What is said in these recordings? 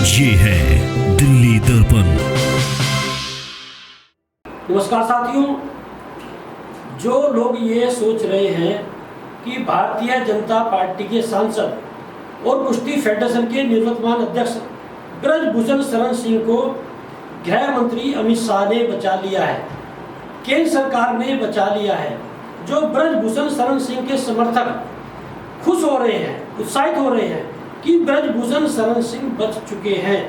ये है दिल्ली दर्पण। नमस्कार साथियों, जो लोग ये सोच रहे हैं कि भारतीय जनता पार्टी के सांसद और कुश्ती फेडरेशन के निवर्तमान अध्यक्ष ब्रजभूषण शरण सिंह को गृह मंत्री अमित शाह ने बचा लिया है, केंद्र सरकार ने बचा लिया है, जो ब्रजभूषण शरण सिंह के समर्थक खुश हो रहे हैं, उत्साहित हो रहे हैं कि ब्रजभूषण शरण सिंह बच चुके हैं।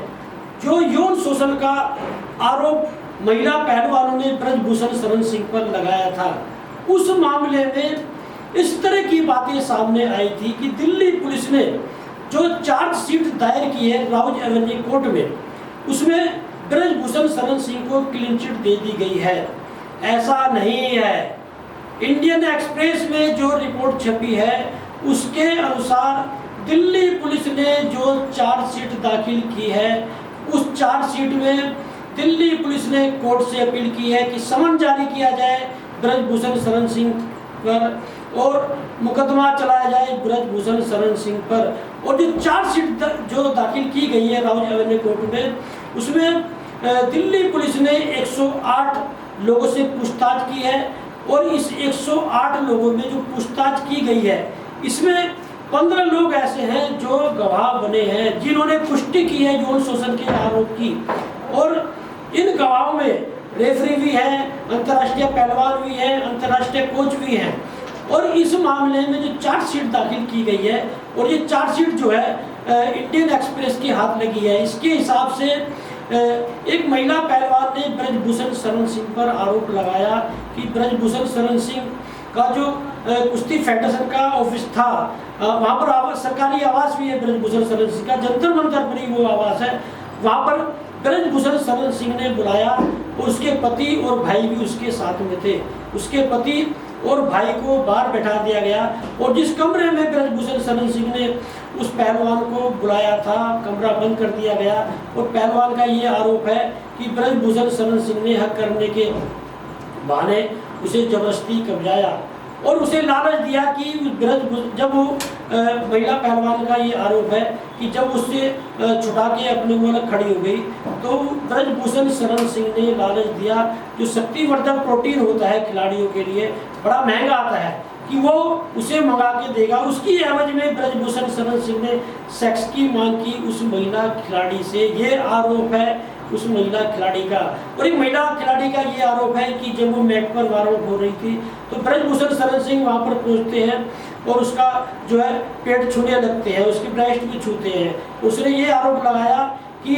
जो यौन शोषण का आरोप महिला पहलवानों ने ब्रजभूषण शरण सिंह पर लगाया था, उस मामले में इस तरह की बातें सामने आई थी कि दिल्ली पुलिस ने जो चार्जशीट दायर की है राउज एवेन्यू कोर्ट में, उसमें ब्रजभूषण शरण सिंह को क्लीन चिट दे दी गई है। ऐसा नहीं है। इंडियन एक्सप्रेस में जो रिपोर्ट छपी है उसके अनुसार दिल्ली पुलिस ने जो चार्जशीट दाखिल की है, उस चार्जशीट में दिल्ली पुलिस ने कोर्ट से अपील की है कि समन जारी किया जाए ब्रजभूषण शरण सिंह पर और मुकदमा चलाया जाए ब्रजभूषण शरण सिंह पर। और जो चार्जशीट जो दाखिल की गई है राउज एवेन्यू कोर्ट में, उसमें दिल्ली पुलिस ने 108 लोगों से पूछताछ की है और इस 108 लोगों में जो पूछताछ की गई है, इसमें 15 लोग ऐसे हैं जो गवाह बने हैं, जिन्होंने पुष्टि की है यौन शोषण के आरोप की। और इन गवाहों में रेफरी भी है, अंतर्राष्ट्रीय पहलवान भी है, अंतर्राष्ट्रीय कोच भी हैं। और इस मामले में जो चार्जशीट दाखिल की गई है, और ये चार्जशीट जो है इंडियन एक्सप्रेस के हाथ लगी है, इसके हिसाब से एक महिला पहलवान ने ब्रजभूषण शरण सिंह पर आरोप लगाया कि ब्रजभूषण शरण सिंह का जो कुश्ती फेडरेशन का ऑफिस था, वहाँ पर सरकारी आवास भी है ब्रजभूषण शरण सिंह का, जंतर मंतर पर ही वो आवास है, वहाँ पर ब्रजभूषण शरण सिंह ने बुलाया। उसके पति और भाई भी उसके साथ में थे। उसके पति और भाई को बाहर बैठा दिया गया और जिस कमरे में ब्रजभूषण शरण सिंह ने उस पहलवान को बुलाया था, कमरा बंद कर दिया गया। और पहलवान का ये आरोप है कि ब्रजभूषण शरण सिंह ने हक करने के बहाने उसे जबरदस्ती कब्जाया और उसे लालच दिया कि जब वो महिला पहलवान का ये आरोप है कि जब उससे छुटा के अपने मुंह खड़ी हो गई तो ब्रजभूषण शरण सिंह ने लालच दिया। जो शक्तिवर्धक प्रोटीन होता है खिलाड़ियों के लिए बड़ा महंगा आता है कि वो उसे मंगा के देगा। उसकी एवज में ब्रजभूषण शरण सिंह ने सेक्स की मांग की उस महिला खिलाड़ी से। ये आरोप है उस महिला खिलाड़ी का। और एक महिला खिलाड़ी का ये आरोप है कि जब वो मैट पर वार्म हो रही थी तो ब्रजभूषण शरण सिंह वहाँ पर पहुँचते हैं और उसका जो है पेट छूने लगते हैं, उसकी ब्रेस्ट भी छूते हैं। उसने ये आरोप लगाया कि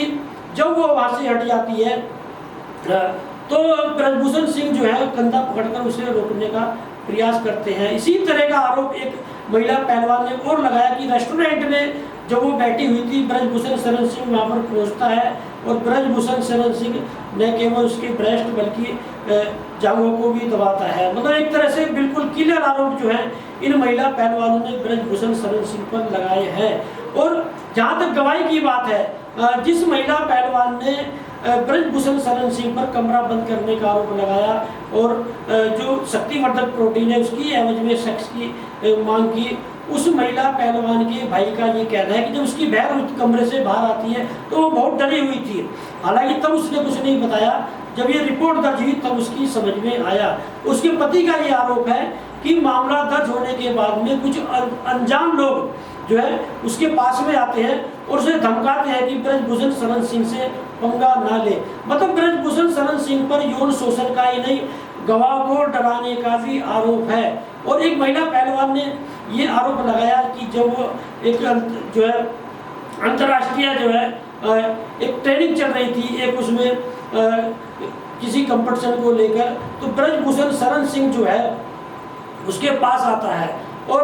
जब वो वहाँ से हट जाती है तो ब्रजभूषण सिंह जो है कंधा पकड़कर उसे रोकने का प्रयास करते हैं। इसी तरह का आरोप एक महिला पहलवान ने और लगाया कि रेस्टोरेंट में जब वो बैठी हुई थी, ब्रजभूषण शरण सिंह वहाँ पर पहुँचता है और ब्रजभूषण शरण सिंह न केवल उसके ब्रेस्ट बल्कि जांघों को भी दबाता है। मतलब एक तरह से बिल्कुल क्लियर आरोप जो है इन महिला पहलवानों ने ब्रजभूषण शरण सिंह पर लगाए हैं। और जहाँ तक गवाही की बात है, जिस महिला पहलवान ने ब्रजभूषण शरण सिंह पर कमरा बंद करने का आरोप लगाया और जो शक्तिवर्धक प्रोटीन है उसकी एवज में सेक्स की मांग की, उस महिला पहलवान के भाई का ये कहना है कि जब उसकी बहन उस कमरे से बाहर आती है तो वो बहुत डरी हुई थी। हालांकि तब उसने कुछ नहीं बताया, जब ये रिपोर्ट दर्ज हुई तब उसकी समझ में आया। उसके पति का ये आरोप है कि मामला दर्ज होने के बाद में कुछ अनजान लोग जो है उसके पास में आते हैं और उसे धमकाते हैं कि ब्रजभूषण शरण सिंह से पंगा ना ले। मतलब ब्रजभूषण शरण सिंह पर यौन शोषण का ही नहीं, गवाह को डराने का भी आरोप है। और एक महिला पहलवान ने ये आरोप लगाया कि जब वो एक जो है अंतर्राष्ट्रीय जो है एक ट्रेनिंग चल रही थी, एक उसमें किसी कंपटीशन को लेकर, तो ब्रजभूषण शरण सिंह जो है उसके पास आता है और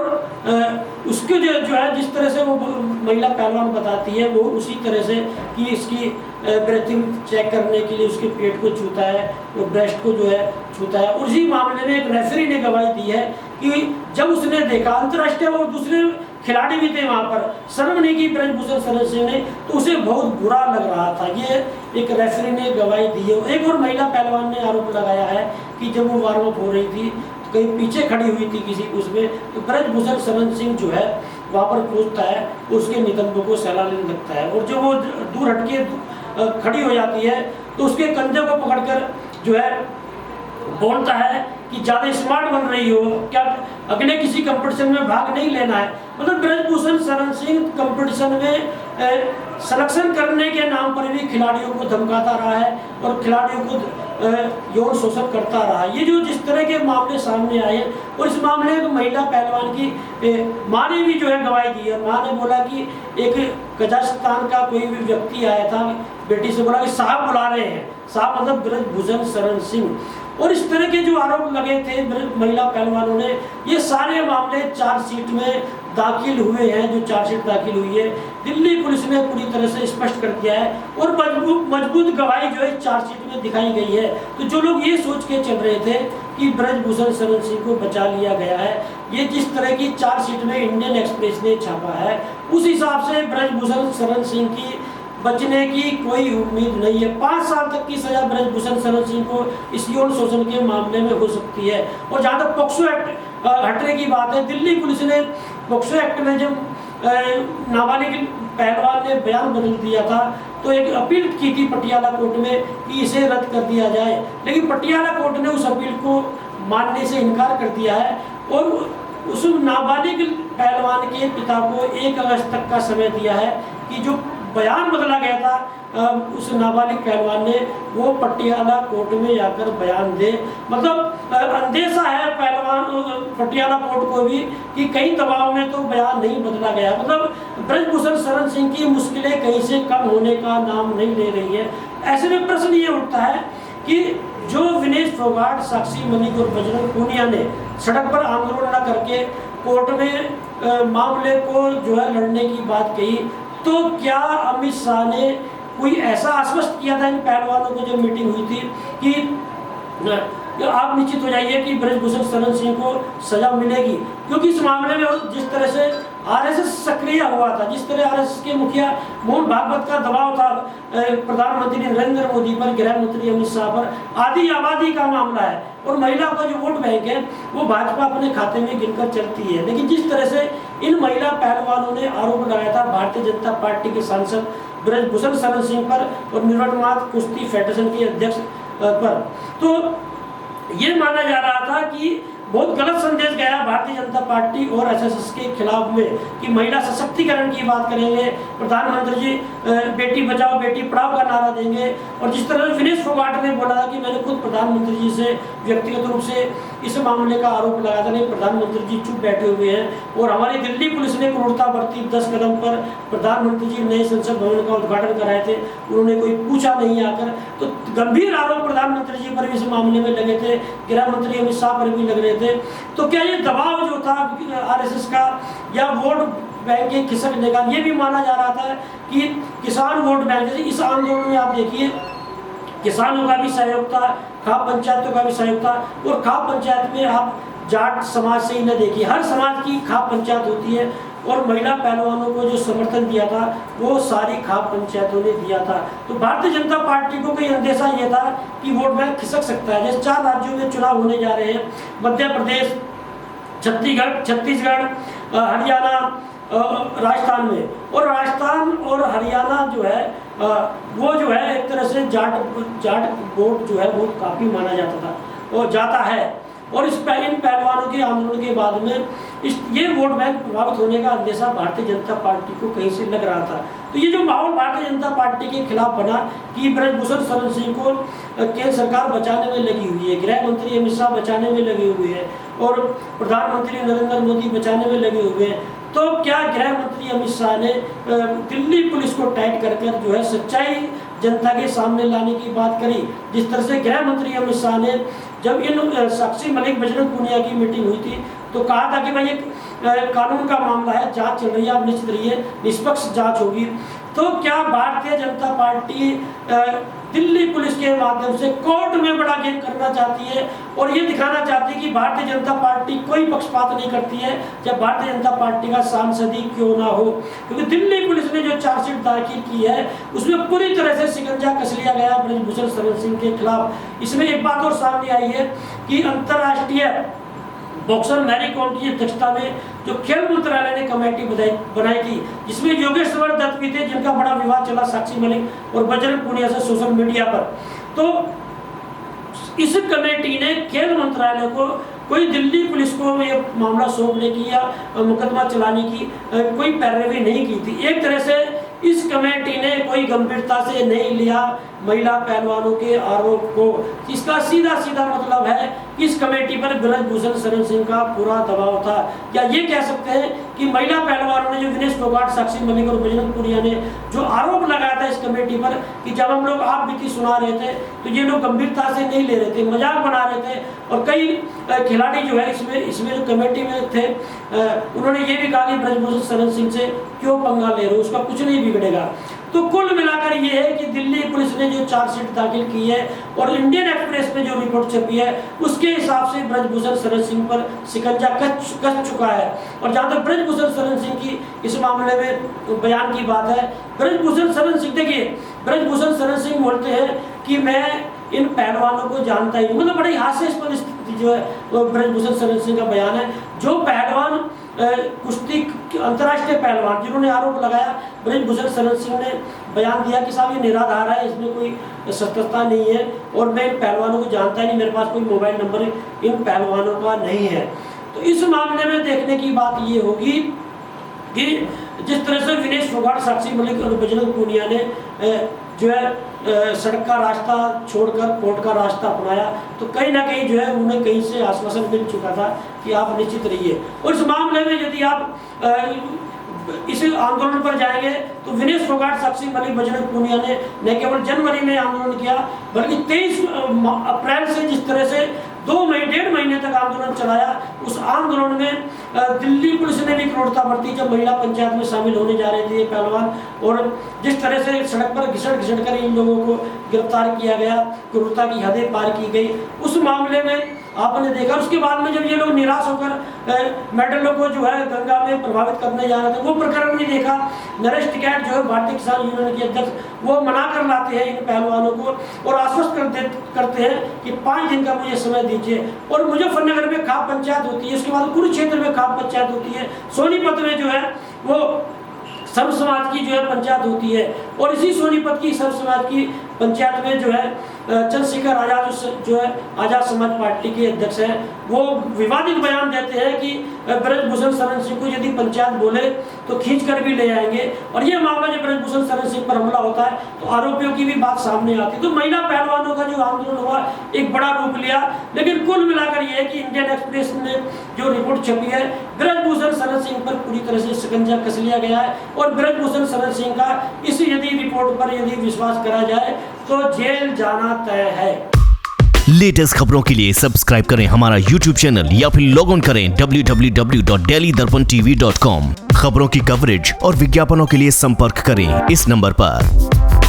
उसके जो है जिस तरह से वो महिला पहलवान बताती है वो उसी तरह से कि इसकी ब्रीथिंग चेक करने के लिए उसके पेट को छूता है और ब्रेस्ट को जो है छूता है। उसी मामले में एक रेफरी ने गवाही दी है कि जब उसने देखा, अंतर्राष्ट्रीय और दूसरे खिलाड़ी भी थे वहाँ पर, शर्म नहीं की ब्रजभूषण शरण सिंह ने, तो उसे बहुत बुरा लग रहा था। ये एक रेफरी ने गवाही दी है। एक और महिला पहलवान ने आरोप लगाया है कि जब वो वार्म अप हो रही थी कहीं पीछे खड़ी हुई थी किसी उसमें, तो ब्रजभूषण शरण सिंह जो है वहाँ पर पहुँचता है, उसके नितंबों को सहला लेने लगता है, और जो वो दूर हटके खड़ी हो जाती है तो उसके कंधे को पकड़कर जो है बोलता है कि ज़्यादा स्मार्ट बन रही हो क्या, अगले किसी कंपटीशन में भाग नहीं लेना है। मतलब ब्रजभूषण शरण सिंह कंपटीशन में सिलेक्शन करने के नाम पर भी खिलाड़ियों को धमकाता रहा है और खिलाड़ियों को यौन शोषण करता रहा है। ये जो जिस तरह के मामले सामने आए, और इस मामले में महिला पहलवान की माँ ने भी जो है गवाही दी है। माँ ने बोला कि एक कजाकिस्तान का कोई भी व्यक्ति आया था, बेटी से बोला कि साहब बुला रहे हैं, साहब मतलब ब्रजभूषण शरण सिंह, और इस तरह के जो आरोप लगे थे महिला पहलवानों ने, ये सारे मामले चार्जशीट में दाखिल हुए हैं। जो चार्जशीट दाखिल हुई है, दिल्ली पुलिस ने पूरी तरह से स्पष्ट कर दिया है और मजबूत गवाही जो है चार्जशीट में दिखाई गई है। तो जो लोग ये सोच के चल रहे थे कि ब्रजभूषण शरण सिंह को बचा लिया गया है, ये जिस तरह की चार्जशीट में इंडियन एक्सप्रेस ने छापा है, उस हिसाब से ब्रजभूषण शरण सिंह की बचने की कोई उम्मीद नहीं है। 5 साल तक की सजा ब्रजभूषण शरण सिंह को इस यौन शोषण के मामले में हो सकती है। और जहाँ तक पॉक्सो एक्ट हटने की बात है, दिल्ली पुलिस ने पॉक्सो एक्ट में जब नाबालिग पहलवान ने बयान बदल दिया था तो एक अपील की थी पटियाला कोर्ट में कि इसे रद्द कर दिया जाए, लेकिन पटियाला कोर्ट ने उस अपील को मानने से इनकार कर दिया है और उस नाबालिग पहलवान के पिता को 1 अगस्त तक का समय दिया है कि जो बयान बदला गया था उस नाबालिग पहलवान ने, वो पटियाला कोर्ट में जाकर बयान दे। मतलब अंदेशा है पहलवान पटियाला कोर्ट को भी कि कई दबाव में तो बयान नहीं बदला गया। मतलब ब्रजभूषण शरण सिंह की मुश्किलें कहीं से कम होने का नाम नहीं ले रही है। ऐसे में प्रश्न ये उठता है कि जो विनेश फोगाट, साक्षी मलिक और बजरंग पूनिया ने सड़क पर आंदोलन न करके कोर्ट में मामले को जो है लड़ने की बात कही, तो क्या अमित शाह ने कोई ऐसा आश्वस्त किया था इन पहलवानों को जब मीटिंग हुई थी कि आप निश्चित हो जाइए कि ब्रजभूषण शरण सिंह को सजा मिलेगी? क्योंकि इस मामले में जिस तरह से आरएसएस सक्रिय हुआ था, जिस तरह आरएसएस के मुखिया मोहन भागवत का दबाव था प्रधानमंत्री नरेंद्र मोदी पर, गृह मंत्री अमित शाह पर, आधी आबादी का मामला है और महिला का जो वोट बैंक है वो भाजपा अपने खाते में गिनकर चलती है। लेकिन जिस तरह से इन महिला पहलवानों ने आरोप लगाया था भारतीय जनता पार्टी के सांसद ब्रजभूषण शरण सिंह पर और निवर्तमान कुश्ती फेडरेशन के अध्यक्ष पर, तो ये माना जा रहा था कि बहुत गलत संदेश गया भारतीय जनता पार्टी और एसएसएस के खिलाफ में कि महिला सशक्तिकरण की बात करेंगे, प्रधानमंत्री जी बेटी बचाओ बेटी पढ़ाओ का नारा देंगे। और जिस तरह विनेश फोगाट ने बोला कि मैंने खुद प्रधानमंत्री जी से व्यक्तिगत रूप से इस मामले का आरोप लगाया था, नहीं प्रधानमंत्री जी चुप बैठे हुए हैं। और हमारी दिल्ली पुलिस ने क्रूरता बरती, 10 कदम पर प्रधानमंत्री जी नए संसद भवन का उद्घाटन कराए थे, उन्होंने कोई पूछा नहीं आकर। तो गंभीर आरोप प्रधानमंत्री जी पर भी इस मामले में लगे थे, गृह मंत्री अमित शाह पर भी लग रहे थे। तो क्या ये दबाव जो था आरएसएस का या वोट बैंक के खिसकने का, ये भी माना जा रहा था कि किसान वोट बैंक, इस आंदोलन में आप देखिए किसानों का भी सहयोग था, खाप पंचायतों का भी सहयोग था। और खाप पंचायत में आप जाट समाज से ही न देखिए, हर समाज की खाप पंचायत होती है और महिला पहलवानों को जो समर्थन दिया था वो सारी खाप पंचायतों ने दिया था। तो भारतीय जनता पार्टी को कोई अंदेशा ये था कि वोट बैंक खिसक सकता है। जैसे 4 राज्यों में चुनाव होने जा रहे हैं, मध्य प्रदेश, छत्तीसगढ़, हरियाणा, राजस्थान में, और राजस्थान और हरियाणा जो है वो जो है एक तरह से जाट वोट जो है वो काफ़ी माना जाता था और जाता है। और इन पहलवानों के आंदोलन के बाद में ये वोट बैंक प्रभावित होने का अंदेशा भारतीय जनता पार्टी को कहीं से लग रहा था। तो ये जो माहौल भारतीय जनता पार्टी के खिलाफ बना कि ब्रजभूषण शरण सिंह को केंद्र सरकार बचाने में लगी हुई है, गृह मंत्री अमित शाह बचाने में लगे हुए हैं और प्रधानमंत्री नरेंद्र मोदी बचाने में लगे हुए हैं, तो क्या गृह मंत्री अमित शाह ने दिल्ली पुलिस को टाइट कर जो है सच्चाई जनता के सामने लाने की बात करी? जिस तरह से गृह मंत्री अमित शाह ने जब इन साक्षी मलिक, बजरंग पूनिया की मीटिंग हुई थी तो कहा था कि भाई एक कानून का मामला है, जांच चल रही है, आप निश्चित रहिए निष्पक्ष जांच होगी। तो क्या भारतीय जनता पार्टी दिल्ली पुलिस के माध्यम से कोर्ट में बड़ा गेम करना चाहती है और ये दिखाना चाहती है कि भारतीय जनता पार्टी कोई पक्षपात नहीं करती है, जब भारतीय जनता पार्टी का सांसद ही क्यों ना हो? क्योंकि दिल्ली पुलिस ने जो चार्जशीट दाखिल की है उसमें पूरी तरह से शिकंजा कस लिया गया ब्रजभूषण शरण सिंह के खिलाफ। इसमें एक बात और सामने आई है कि अंतर्राष्ट्रीय बॉक्सर मैरी कॉम की अध्यक्षता में जो खेल मंत्रालय ने कमेटी बनाई थी, जिसमें योगेश्वर दत्त भी थे, जिनका बड़ा विवाद चला साक्षी मलिक और बजरंग पूनिया से सोशल मीडिया पर। तो इस कमेटी ने खेल मंत्रालय को कोई दिल्ली पुलिस को ये मामला सौंपने की या मुकदमा चलाने की कोई पैरवी नहीं की थी। एक तरह से इस कमेटी ने कोई गंभीरता से नहीं लिया महिला पहलवानों के आरोप को। इसका सीधा मतलब है कि इस कमेटी पर ब्रजभूषण शरण सिंह का पूरा दबाव था। या ये कह सकते हैं कि महिला पहलवानों ने, जो विनेश फोगाट, साक्षी मलिक और बजरंग पूनिया ने जो आरोप लगाया था इस कमेटी पर कि जब हम लोग आप बीती सुना रहे थे तो ये लोग गंभीरता से नहीं ले रहे थे, मजाक बना रहे थे। और कई खिलाड़ी जो है इसमें जो कमेटी में थे, उन्होंने ये भी कहा कि ब्रजभूषण शरण सिंह से क्यों पंगा ले रहे हो, उसका कुछ नहीं बिगड़ेगा। तो कुल मिलाकर ये है कि दिल्ली पुलिस ने जो चार्जशीट दाखिल की है और इंडियन एक्सप्रेस में जो रिपोर्ट छपी है उसके हिसाब से ब्रजभूषण शरण सिंह पर शिकंजा कस चुका है। और जहाँ तक ब्रजभूषण शरण सिंह की इस मामले में बयान की बात है, ब्रजभूषण शरण सिंह, देखिए ब्रजभूषण शरण सिंह बोलते हैं कि मैं इन पहलवानों को जानता ही, मतलब बड़ी हास्यास्पद स्थिति जो है वो ब्रजभूषण शरण सिंह का बयान है। जो पहलवान कुश्ती अंतर्राष्ट्रीय पहलवान जिन्होंने आरोप लगाया, ब्रजभूषण शरण सिंह ने बयान दिया कि साहब ये निराधार है, इसमें कोई सत्यता नहीं है और मैं इन पहलवानों को जानता ही नहीं, मेरे पास कोई मोबाइल नंबर इन पहलवानों का नहीं है। तो इस मामले में देखने की बात ये होगी कि जिस तरह से विनेश फोगाट, साक्षी मलिक और बजरंग पूनिया ने जो है सड़क का रास्ता छोड़कर कोर्ट का रास्ता अपनाया, तो कहीं ना कहीं जो है उन्हें कहीं से आश्वासन मिल चुका था कि आप निश्चित रहिए। और इस मामले में यदि आप इस आंदोलन पर जाएंगे तो विनेश फोगाट, साक्षी मलिक, बजरंग पूनिया ने न केवल जनवरी में आंदोलन किया बल्कि 23 अप्रैल से जिस तरह से 1.5 महीने तक आंदोलन चलाया, उस आंदोलन में दिल्ली पुलिस ने भी क्रूरता बरती जब महिला पंचायत में शामिल होने जा रहे थे ये पहलवान। और जिस तरह से सड़क पर घिसट कर इन लोगों को गिरफ्तार किया गया, क्रूरता की हदें पार की गई, उस मामले में आपने देखा। उसके बाद में जब ये लोग निराश होकर मेडलों को जो है गंगा में प्रभावित करने जा रहे थे, वो प्रकरण भी देखा। नरेश टिकैत जो है भारतीय किसान यूनियन के अध्यक्ष, वो मना कर लाते हैं इन पहलवानों को और आश्वस्त करते हैं कि 5 दिन का मुझे समय दीजिए। और मुजफ्फरनगर में खाप पंचायत होती है, उसके बाद कुरुक्षेत्र में खाप पंचायत होती है, सोनीपत में जो है वो सर्व समाज की जो है पंचायत होती है। और इसी सोनीपत की सर्व समाज की पंचायत में जो है चंद्रशेखर आजाद जो है आजाद समाज पार्टी के अध्यक्ष हैं, वो विवादित बयान देते हैं कि ब्रजभूषण शरण सिंह को यदि पंचायत बोले तो खींच कर भी ले आएंगे। और ये मामला जब ब्रजभूषण शरण सिंह पर हमला होता है तो आरोपियों की भी बात सामने आती है। तो महिला पहलवानों का जो आंदोलन हुआ एक बड़ा रूप लिया। लेकिन कुल मिलाकर ये है कि इंडियन एक्सप्रेस ने जो रिपोर्ट छपी है, ब्रजभूषण शरण सिंह पर पूरी तरह से शिकंजा कस लिया गया है। और ब्रजभूषण शरण सिंह का इस यदि रिपोर्ट पर यदि विश्वास करा जाए तो जेल जाना तय है। लेटेस्ट खबरों के लिए सब्सक्राइब करें हमारा YouTube चैनल या फिर लॉग ऑन करें www.delhidarpantv.com। खबरों की कवरेज और विज्ञापनों के लिए संपर्क करें इस नंबर पर।